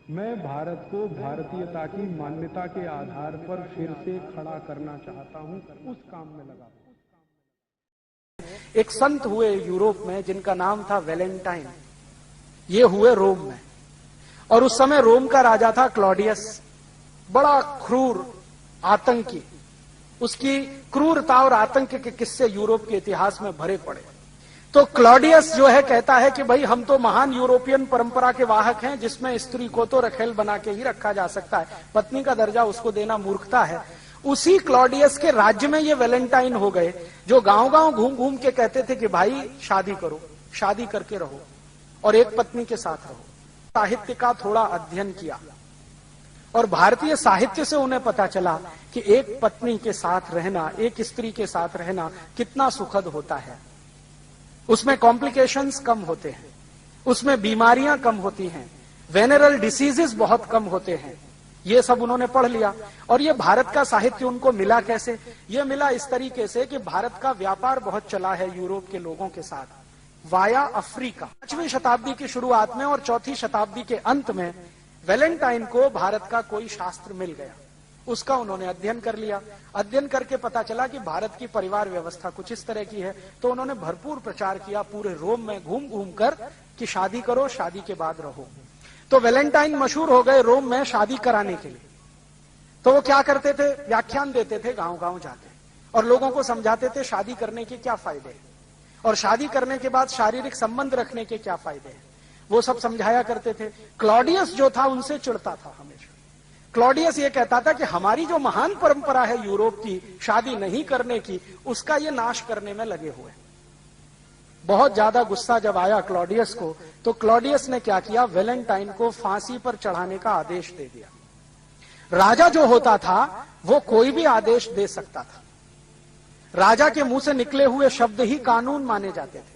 मैं भारत को भारतीयता की मान्यता के आधार पर फिर से खड़ा करना चाहता हूं, उस काम में लगा हूं। एक संत हुए यूरोप में जिनका नाम था वेलेंटाइन। ये हुए रोम में, और उस समय रोम का राजा था क्लॉडियस, बड़ा क्रूर आतंकी। उसकी क्रूरता और आतंक के किस्से यूरोप के इतिहास में भरे पड़े। तो क्लॉडियस जो है कहता है कि भाई हम तो महान यूरोपियन परंपरा के वाहक हैं, जिसमें स्त्री को तो रखेल बना के ही रखा जा सकता है, पत्नी का दर्जा उसको देना मूर्खता है। उसी क्लॉडियस के राज्य में ये वेलेंटाइन हो गए, जो गांव गांव घूम घूम के कहते थे कि भाई शादी करो, शादी करके रहो और एक पत्नी के साथ रहो। साहित्य का थोड़ा अध्ययन किया और भारतीय साहित्य से उन्हें पता चला कि एक पत्नी के साथ रहना, एक स्त्री के साथ रहना कितना सुखद होता है। उसमें कॉम्प्लिकेशंस कम होते हैं, उसमें बीमारियां कम होती हैं, वेनरल डिसीजेस बहुत कम होते हैं। ये सब उन्होंने पढ़ लिया। और ये भारत का साहित्य उनको मिला कैसे? ये मिला इस तरीके से कि भारत का व्यापार बहुत चला है यूरोप के लोगों के साथ वाया अफ्रीका। 5वीं शताब्दी की शुरुआत में और 4वीं शताब्दी के अंत में वेलेंटाइन को भारत का कोई शास्त्र मिल गया, उसका उन्होंने अध्ययन कर लिया। अध्ययन करके पता चला कि भारत की परिवार व्यवस्था कुछ इस तरह की है, तो उन्होंने भरपूर प्रचार किया पूरे रोम में घूम घूम कर कि शादी करो, शादी के बाद रहो। तो वेलेंटाइन मशहूर हो गए रोम में शादी कराने के लिए। तो वो क्या करते थे? व्याख्यान देते थे गांव गांव जाके, और लोगों को समझाते थे शादी करने के क्या फायदे हैं और शादी करने के बाद शारीरिक संबंध रखने के क्या फायदे हैं, वो सब समझाया करते थे। क्लॉडियस जो था उनसे चिढ़ता था हमेशा। क्लॉडियस ये कहता था कि हमारी जो महान परंपरा है यूरोप की शादी नहीं करने की, उसका ये नाश करने में लगे हुए। बहुत ज्यादा गुस्सा जब आया क्लॉडियस को, तो क्लॉडियस ने क्या किया? वेलेंटाइन को फांसी पर चढ़ाने का आदेश दे दिया। राजा जो होता था वो कोई भी आदेश दे सकता था, राजा के मुंह से निकले हुए शब्द ही कानून माने जाते थे।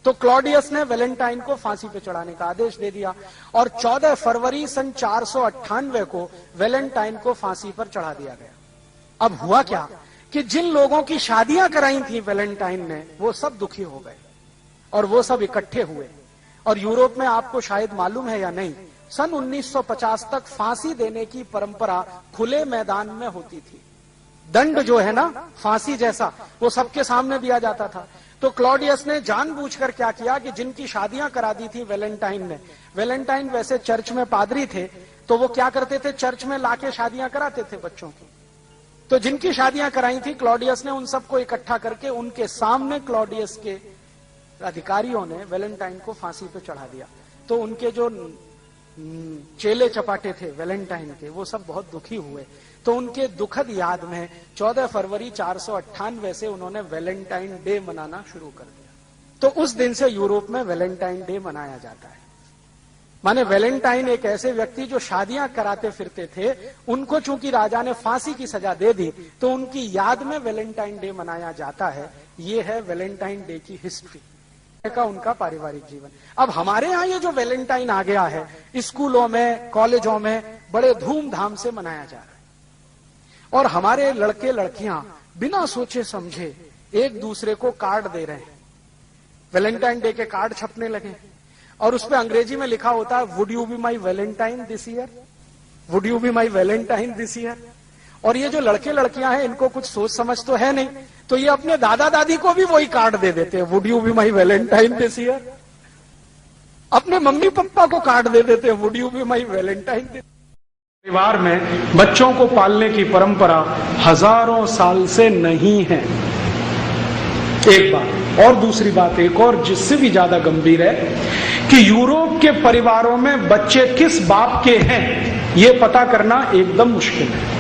तो क्लॉडियस ने वेलेंटाइन को फांसी पर चढ़ाने का आदेश दे दिया और 14 फरवरी सन 498 को वेलेंटाइन को फांसी पर चढ़ा दिया गया। अब हुआ क्या कि जिन लोगों की शादियां कराई थी वेलेंटाइन ने, वो सब दुखी हो गए और वो सब इकट्ठे हुए। और यूरोप में आपको शायद मालूम है या नहीं, सन 1950 तक फांसी देने की परंपरा खुले मैदान में होती थी। दंड जो है ना फांसी जैसा, वो सबके सामने दिया जाता था। तो क्लॉडियस ने जानबूझकर क्या किया कि जिनकी शादियां करा दी थी वेलेंटाइन ने, वेलेंटाइन वैसे चर्च में पादरी थे, तो वो क्या करते थे? चर्च में लाके शादियां कराते थे बच्चों की। तो जिनकी शादियां कराई थी क्लॉडियस ने उन सबको इकट्ठा करके उनके सामने क्लॉडियस के अधिकारियों ने वेलेंटाइन को फांसी पे चढ़ा दिया। तो उनके जो चेले चपाटे थे वेलेंटाइन के, वो सब बहुत दुखी हुए। तो उनके दुखद याद में 14 फरवरी 498 से उन्होंने वेलेंटाइन डे मनाना शुरू कर दिया। तो उस दिन से यूरोप में वेलेंटाइन डे मनाया जाता है। माने वेलेंटाइन एक ऐसे व्यक्ति जो शादियां कराते फिरते थे, उनको चूंकि राजा ने फांसी की सजा दे दी, तो उनकी याद में वेलेंटाइन डे मनाया जाता है। ये है वेलेंटाइन डे की हिस्ट्री का उनका पारिवारिक जीवन। अब हमारे यहाँ ये जो वेलेंटाइन आ गया है, स्कूलों में, कॉलेजों में बड़े धूमधाम से मनाया जा रहा है, और हमारे लड़के लड़कियां बिना सोचे समझे एक दूसरे को कार्ड दे रहे हैं। वेलेंटाइन डे के कार्ड छपने लगे और उसमें अंग्रेजी में लिखा होता है, would you be my Valentine this year, would you be my Valentine this year. और ये जो लड़के लड़कियां हैं, इनको कुछ सोच समझ तो है नहीं, तो ये अपने दादा दादी को भी वही कार्ड दे देते हैं, would you be my Valentine this year. अपने मम्मी पापा को कार्ड दे देते हैं, would you be my Valentine this. परिवार में बच्चों को पालने की परंपरा हजारों साल से नहीं है, एक बात। और दूसरी बात एक और जिससे भी ज्यादा गंभीर है कि यूरोप के परिवारों में बच्चे किस बाप के हैं, यह पता करना एकदम मुश्किल है,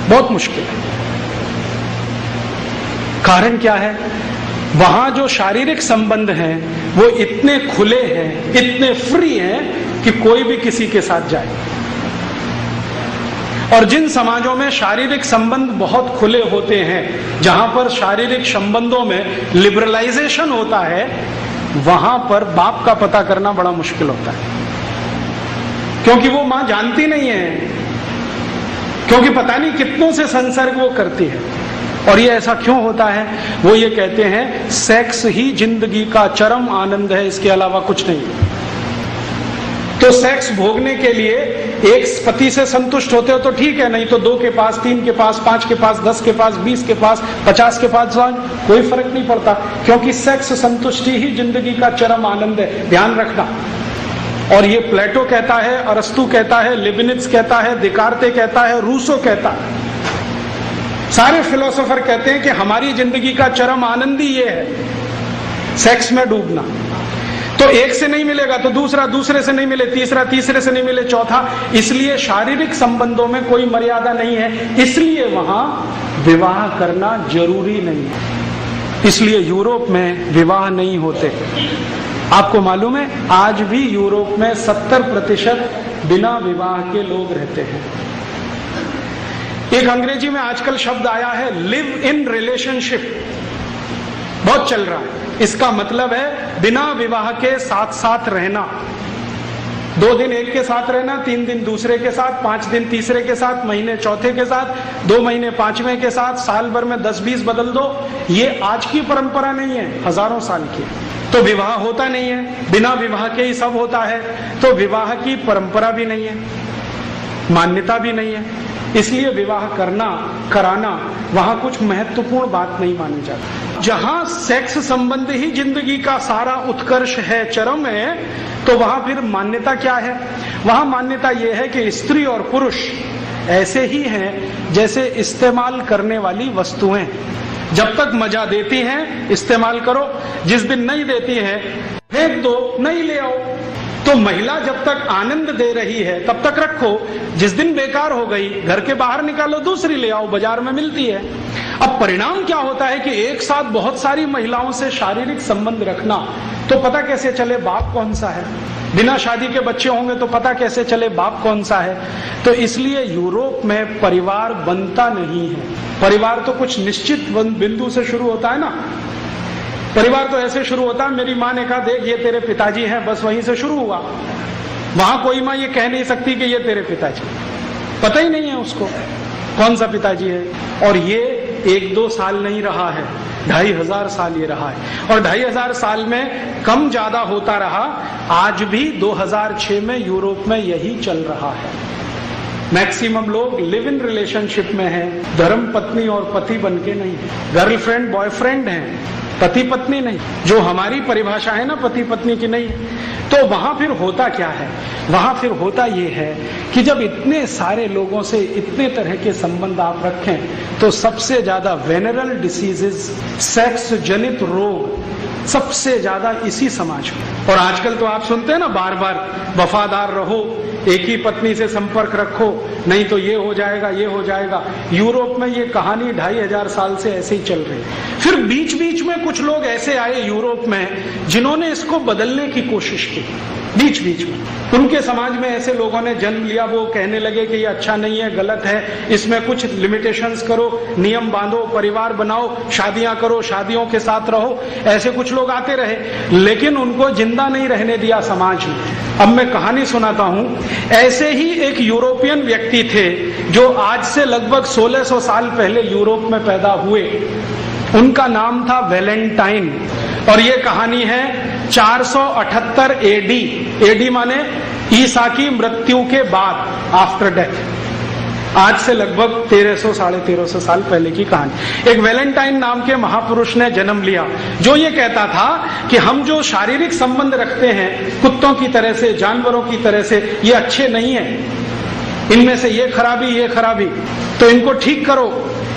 बहुत मुश्किल है। कारण क्या है? वहां जो शारीरिक संबंध हैं वो इतने खुले हैं, इतने फ्री हैं कि कोई भी किसी के साथ जाए। और जिन समाजों में शारीरिक संबंध बहुत खुले होते हैं, जहां पर शारीरिक संबंधों में लिबरलाइजेशन होता है, वहां पर बाप का पता करना बड़ा मुश्किल होता है, क्योंकि वो मां जानती नहीं है, क्योंकि पता नहीं कितनों से संसर्ग वो करती है। और ये ऐसा क्यों होता है? वो ये कहते हैं सेक्स ही जिंदगी का चरम आनंद है, इसके अलावा कुछ नहीं। तो सेक्स भोगने के लिए एक पति से संतुष्ट होते हो तो ठीक है, नहीं तो 2 के पास, 3 के पास, 5 के पास, 10 के पास, 20 के पास, 50 के पास, कोई फर्क नहीं पड़ता, क्योंकि सेक्स संतुष्टि ही जिंदगी का चरम आनंद है, ध्यान रखना। और ये प्लेटो कहता है, अरस्तु कहता है, लिबनिट्ज कहता है, दिकार्ते कहता है, रूसो कहता है, सारे फिलोसोफर कहते हैं कि हमारी जिंदगी का चरम आनंद ही ये है, सेक्स में डूबना। तो एक से नहीं मिलेगा तो दूसरा, दूसरे से नहीं मिले तीसरा, तीसरे से नहीं मिले चौथा। इसलिए शारीरिक संबंधों में कोई मर्यादा नहीं है, इसलिए वहां विवाह करना जरूरी नहीं है। इसलिए यूरोप में विवाह नहीं होते। आपको मालूम है आज भी यूरोप में 70% बिना विवाह के लोग रहते हैं। एक अंग्रेजी में आजकल शब्द आया है लिव इन रिलेशनशिप, बहुत चल रहा है। इसका मतलब है बिना विवाह के साथ साथ रहना। 2 दिन एक के साथ रहना, 3 दिन दूसरे के साथ, 5 दिन तीसरे के साथ, महीने चौथे के साथ, 2 महीने 5वें के साथ, साल भर में 10-20 बदल दो। ये आज की परंपरा नहीं है, हजारों साल की। तो विवाह होता नहीं है, बिना विवाह के ही सब होता है। तो विवाह की परंपरा भी नहीं है, मान्यता भी नहीं है, इसलिए विवाह करना, कराना वहां कुछ महत्वपूर्ण बात नहीं मानी जाती। जहां सेक्स संबंध ही जिंदगी का सारा उत्कर्ष है, चरम है, तो वहां फिर मान्यता क्या है? वहां मान्यता यह है कि स्त्री और पुरुष ऐसे ही हैं जैसे इस्तेमाल करने वाली वस्तुएं। जब तक मजा देती हैं इस्तेमाल करो, जिस दिन नहीं देती है फेंक दो, नहीं ले आओ। तो महिला जब तक आनंद दे रही है तब तक रखो, जिस दिन बेकार हो गई घर के बाहर निकालो, दूसरी ले आओ, बाजार में मिलती है। अब परिणाम क्या होता है कि एक साथ बहुत सारी महिलाओं से शारीरिक संबंध रखना, तो पता कैसे चले बाप कौन सा है? बिना शादी के बच्चे होंगे तो पता कैसे चले बाप कौन सा है? तो इसलिए यूरोप में परिवार बनता नहीं है। परिवार तो कुछ निश्चित बिंदु से शुरू होता है ना। परिवार तो ऐसे शुरू होता है, मेरी माँ ने कहा देख ये तेरे पिताजी हैं, बस वहीं से शुरू हुआ। वहां कोई माँ ये कह नहीं सकती कि ये तेरे पिताजी, पता ही नहीं है उसको कौन सा पिताजी है। और ये 1-2 साल नहीं रहा है, 2500 साल ये रहा है। और 2500 साल में कम ज्यादा होता रहा। आज भी 2006 में यूरोप में यही चल रहा है। मैक्सिमम लोग लिव इन रिलेशनशिप में हैं, धर्म पत्नी और पति बनके नहीं, गर्लफ्रेंड बॉयफ्रेंड हैं, पति पत्नी नहीं, जो हमारी परिभाषा है ना पति पत्नी की नहीं। तो वहां फिर होता क्या है? वहां फिर होता ये है कि जब इतने सारे लोगों से इतने तरह के संबंध आप रखें तो सबसे ज्यादा वेनरल डिसीजेस, सेक्स जनित रोग सबसे ज्यादा इसी समाज में। और आजकल तो आप सुनते हैं ना बार बार, वफादार रहो, एक ही पत्नी से संपर्क रखो, नहीं तो ये हो जाएगा, ये हो जाएगा। यूरोप में ये कहानी 2500 साल से ऐसे ही चल रही है। फिर बीच बीच में कुछ लोग ऐसे आए यूरोप में जिन्होंने इसको बदलने की कोशिश की। बीच बीच में उनके समाज में ऐसे लोगों ने जन्म लिया, वो कहने लगे कि ये अच्छा नहीं है, गलत है, इसमें कुछ लिमिटेशंस करो, नियम बांधो, परिवार बनाओ, शादियां करो, शादियों के साथ रहो। ऐसे कुछ लोग आते रहे, लेकिन उनको जिंदा नहीं रहने दिया समाज ने। अब मैं कहानी सुनाता हूं। ऐसे ही एक यूरोपियन व्यक्ति थे जो आज से लगभग 1600 साल पहले यूरोप में पैदा हुए। उनका नाम था वैलेंटाइन। और ये कहानी है 478 एडी। एडी माने ईसा की मृत्यु के बाद, आफ्टर डेथ। आज से लगभग 1300-1350 साल पहले की कहानी। एक वैलेंटाइन नाम के महापुरुष ने जन्म लिया, जो ये कहता था कि हम जो शारीरिक संबंध रखते हैं कुत्तों की तरह से, जानवरों की तरह से, ये अच्छे नहीं है, इनमें से ये खराबी, तो इनको ठीक करो।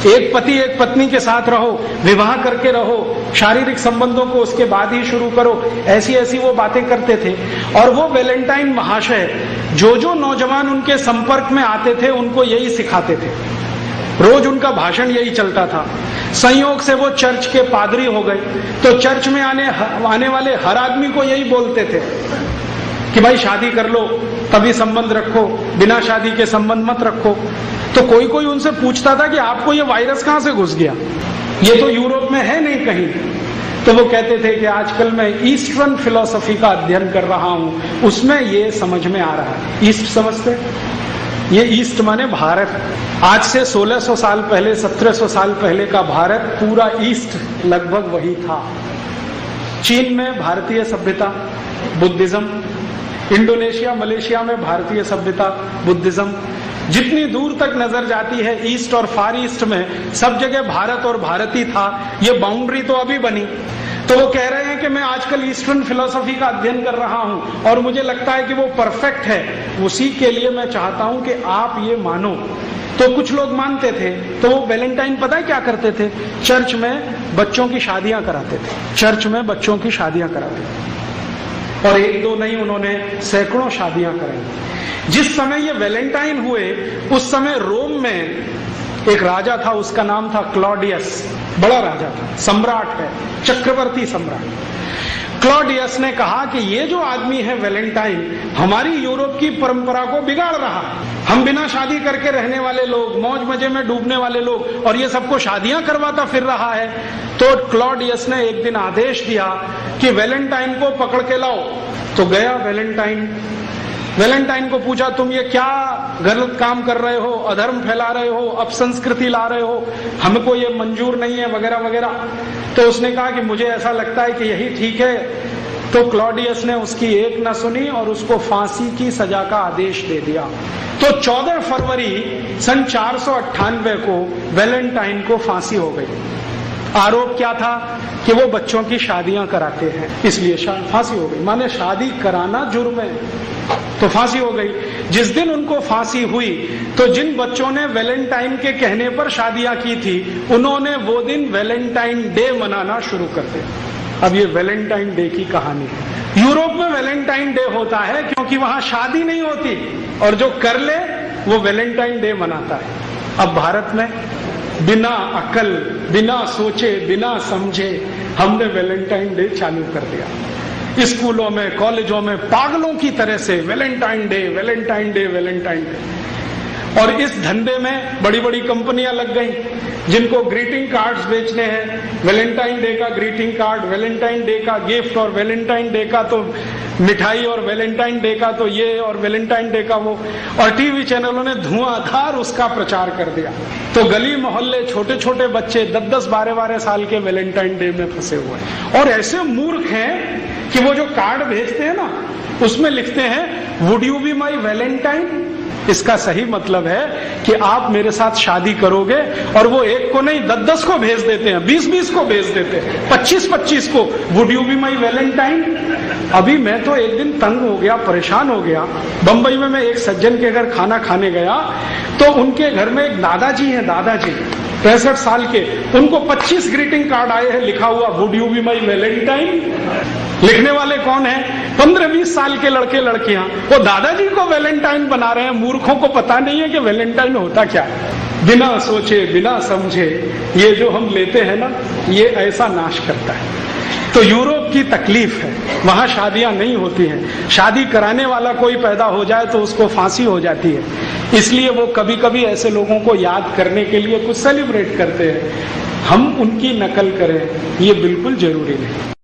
एक पति एक पत्नी के साथ रहो, विवाह करके रहो, शारीरिक संबंधों को उसके बाद ही शुरू करो। ऐसी ऐसी वो बातें करते थे। और वो वैलेंटाइन महाशय जो नौजवान उनके संपर्क में आते थे उनको यही सिखाते थे। रोज उनका भाषण यही चलता था। संयोग से वो चर्च के पादरी हो गए, तो चर्च में आने वाले हर आदमी को यही बोलते थे कि भाई शादी कर लो तभी संबंध रखो, बिना शादी के संबंध मत रखो। तो कोई कोई उनसे पूछता था कि आपको ये वायरस कहां से घुस गया, ये तो यूरोप में है नहीं कहीं। तो वो कहते थे कि आजकल मैं ईस्टर्न फिलॉसफी का अध्ययन कर रहा हूं, उसमें ये समझ में आ रहा है। ईस्ट समझते? ये ईस्ट माने भारत। आज से 1600 साल पहले, 1700 साल पहले का भारत, पूरा ईस्ट लगभग वही था। चीन में भारतीय सभ्यता, बुद्धिज्म, इंडोनेशिया, मलेशिया में भारतीय सभ्यता, बुद्धिज्म, जितनी दूर तक नजर जाती है ईस्ट और फार ईस्ट में सब जगह भारत और भारती था। ये बाउंड्री तो अभी बनी। तो वो कह रहे हैं कि मैं आजकल ईस्टर्न फिलोसफी का अध्ययन कर रहा हूं और मुझे लगता है कि वो परफेक्ट है। उसी के लिए मैं चाहता हूं कि आप ये मानो। तो कुछ लोग मानते थे, तो वो वैलेंटाइन पता है क्या करते थे? चर्च में बच्चों की शादियां कराते थे। चर्च में बच्चों की शादियां कराते थे, और एक दो नहीं, उन्होंने सैकड़ों शादियां कराई। जिस समय ये वैलेंटाइन हुए उस समय रोम में एक राजा था, उसका नाम था क्लॉडियस। बड़ा राजा था, सम्राट है, चक्रवर्ती सम्राट। क्लॉडियस ने कहा कि ये जो आदमी है वैलेंटाइन, हमारी यूरोप की परंपरा को बिगाड़ रहा है। हम बिना शादी करके रहने वाले लोग, मौज मजे में डूबने वाले लोग, और ये सबको शादियां करवाता फिर रहा है। तो क्लॉडियस ने एक दिन आदेश दिया कि वैलेंटाइन को पकड़ के लाओ। तो गया वैलेंटाइन को पूछा, तुम ये क्या गलत काम कर रहे हो, अधर्म फैला रहे हो, अपसंस्कृति ला रहे हो, हमको ये मंजूर नहीं है, वगैरह वगैरह। तो उसने कहा कि मुझे ऐसा लगता है कि यही ठीक है। तो क्लॉडियस ने उसकी एक न सुनी और उसको फांसी की सजा का आदेश दे दिया। तो 14 फरवरी सन 498 को वैलेंटाइन को फांसी हो गई। आरोप क्या था? कि वो बच्चों की शादियां कराते हैं, इसलिए फांसी हो गई। माने शादी कराना जुर्म है, तो फांसी हो गई। जिस दिन उनको फांसी हुई तो जिन बच्चों ने वैलेंटाइन के कहने पर शादियां की थी, उन्होंने वो दिन वैलेंटाइन डे मनाना शुरू कर दिया। अब ये वैलेंटाइन डे की कहानी है। यूरोप में वैलेंटाइन डे होता है क्योंकि वहां शादी नहीं होती, और जो कर ले वो वैलेंटाइन डे मनाता है। अब भारत में बिना अकल, बिना सोचे, बिना समझे हमने वैलेंटाइन डे चालू कर दिया। स्कूलों में, कॉलेजों में पागलों की तरह से Valentine day, Valentine day, Valentine day. और इस धंधे में बड़ी बड़ी कंपनियां लग गई जिनको ग्रीटिंग कार्ड्स बेचने हैं। वैलेंटाइन डे का ग्रीटिंग कार्ड, वैलेंटाइन डे का गिफ्ट, और वैलेंटाइन डे का तो मिठाई, और वैलेंटाइन डे का तो ये, और वैलेंटाइन डे का वो। और टीवी चैनलों ने धुआंधार उसका प्रचार कर दिया। तो गली मोहल्ले छोटे छोटे बच्चे 10-10, 12-12 साल के वैलेंटाइन डे में फंसे हुए हैं। और ऐसे मूर्ख हैं कि वो जो कार्ड भेजते हैं ना, उसमें लिखते हैं would you be my Valentine. इसका सही मतलब है कि आप मेरे साथ शादी करोगे, और वो एक को नहीं 10-10 को भेज देते हैं, 20-20 को भेज देते हैं, 25-25 को, would you be my Valentine. अभी मैं तो एक दिन तंग हो गया, परेशान हो गया। बंबई में मैं एक सज्जन के घर खाना खाने गया, तो उनके घर में एक दादाजी हैं, दादाजी 65 साल के। उनको 25 ग्रीटिंग कार्ड आए हैं, लिखा हुआ would you be my Valentine. लिखने वाले कौन है? 15-20 साल के लड़के लड़कियां। वो दादाजी को वैलेंटाइन बना रहे हैं। मूर्खों को पता नहीं है कि वैलेंटाइन होता क्या है। बिना सोचे, बिना समझे ये जो हम लेते हैं ना, ये ऐसा नाश करता है। तो यूरोप की तकलीफ है, वहां शादियां नहीं होती हैं। शादी कराने वाला कोई पैदा हो जाए तो उसको फांसी हो जाती है। इसलिए वो कभी कभी ऐसे लोगों को याद करने के लिए कुछ सेलिब्रेट करते हैं। हम उनकी नकल करें ये बिल्कुल जरूरी नहीं।